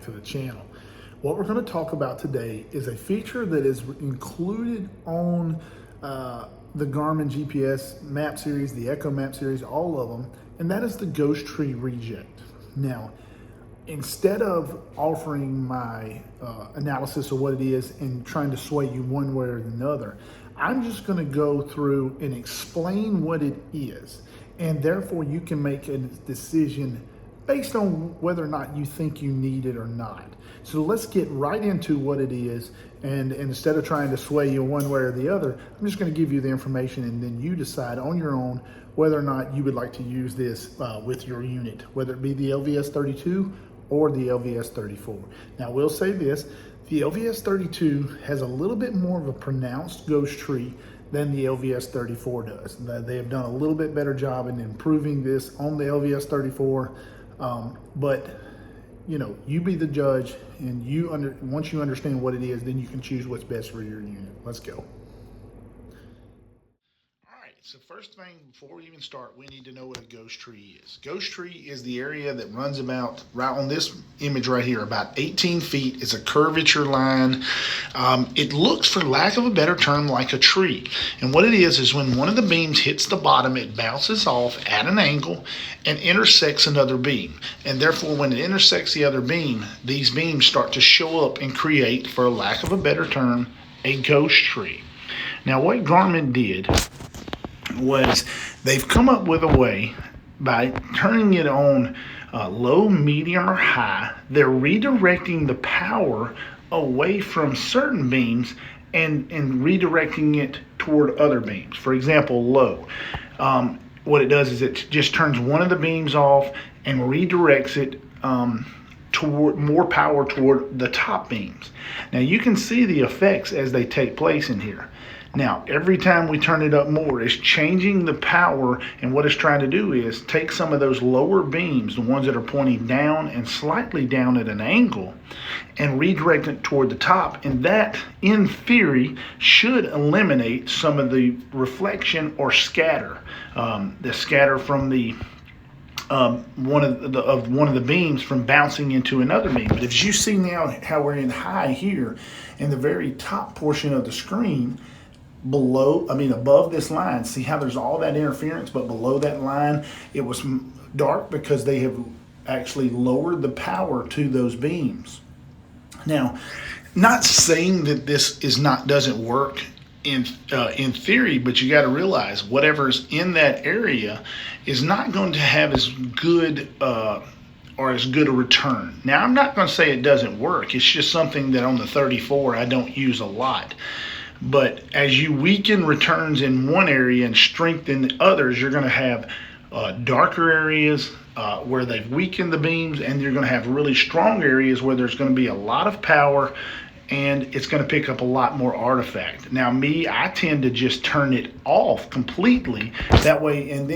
back to the channel. What we're going to talk about today is a feature that is included on the Garmin GPS map series, the Echo map series, all of them, and that is the ghost tree reject. Now, instead of offering my analysis of what it is and trying to sway you one way or another, I'm just going to go through and explain what it is, and therefore you can make a decision based on whether or not you think you need it or not. So let's get right into what it is, and instead of trying to sway you one way or the other, I'm just going to give you the information, and then you decide on your own whether or not you would like to use this with your unit, whether it be the LVS32 or the LVS34. Now, we'll say this, the LVS32 has a little bit more of a pronounced ghost tree than the LVS34 does. They have done a little bit better job in improving this on the LVS34, but you know, you be the judge, and once you understand what it is, then you can choose what's best for your unit. Let's go. So first thing, before we even start, we need to know what a ghost tree is. Ghost tree is the area that runs about, right on this image right here, about 18 feet. It's a curvature line. It looks, for lack of a better term, like a tree. And what it is when one of the beams hits the bottom, it bounces off at an angle and intersects another beam. And therefore, when it intersects the other beam, these beams start to show up and create, for lack of a better term, a ghost tree. Now, what Garmin did was they've come up with a way by turning it on low, medium, or high. They're redirecting the power away from certain beams and redirecting it toward other beams. For example, low. What it does is it just turns one of the beams off and redirects it toward more power toward the top beams. Now you can see the effects as they take place in here. Now, every time we turn it up more, it's changing the power, and what it's trying to do is take some of those lower beams, the ones that are pointing down and slightly down at an angle, and redirect it toward the top. And that, in theory, should eliminate some of the reflection or scatter, the scatter from the one of the beams from bouncing into another beam. But as you see now how we're in high here, in the very top portion of the screen, above this line, see how there's all that interference, but below that line it was dark because they have actually lowered the power to those beams. Now, not saying that this doesn't work in theory, but you got to realize whatever's in that area is not going to have as good or as good a return. Now, I'm not going to say it doesn't work. It's just something that on the 34 I don't use a lot. But as you weaken returns in one area and strengthen others, you're going to have darker areas where they've weakened the beams, and you're going to have really strong areas where there's going to be a lot of power and it's going to pick up a lot more artifact. Now I tend to just turn it off completely that way, and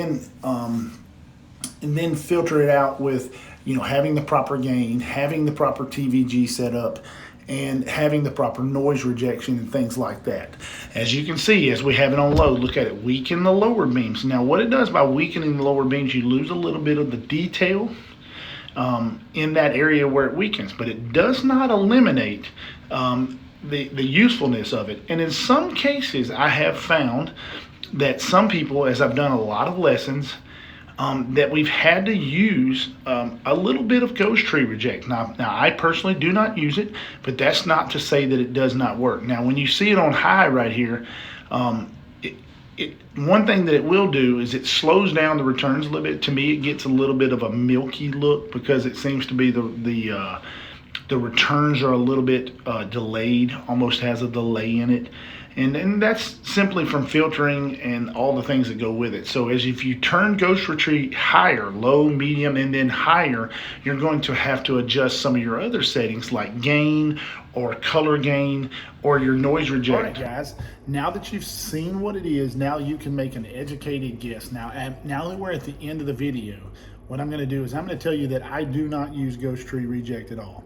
then filter it out with, you know, having the proper gain, having the proper TVG set up, and having the proper noise rejection and things like that. As you can see, as we have it on low, look at it, weaken the lower beams. Now what it does by weakening the lower beams, you lose a little bit of the detail in that area where it weakens, but it does not eliminate the usefulness of it. And in some cases, I have found that some people, as I've done a lot of lessons, that we've had to use a little bit of ghost tree reject. Now, I personally do not use it, but that's not to say that it does not work. Now, when you see it on high right here, one thing that it will do is it slows down the returns a little bit. To me, it gets a little bit of a milky look because it seems to be the returns are a little bit delayed, almost has a delay in it. And that's simply from filtering and all the things that go with it. So if you turn ghost retreat higher, low, medium, and then higher, you're going to have to adjust some of your other settings like gain or color gain or your noise reject. All right, guys, now that you've seen what it is, now you can make an educated guess. Now that we're at the end of the video, what I'm going to do is I'm going to tell you that I do not use ghost tree reject at all.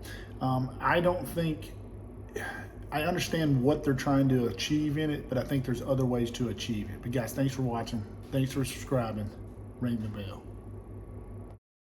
I understand what they're trying to achieve in it, but I think there's other ways to achieve it. But guys, thanks for watching. Thanks for subscribing. Ring the bell.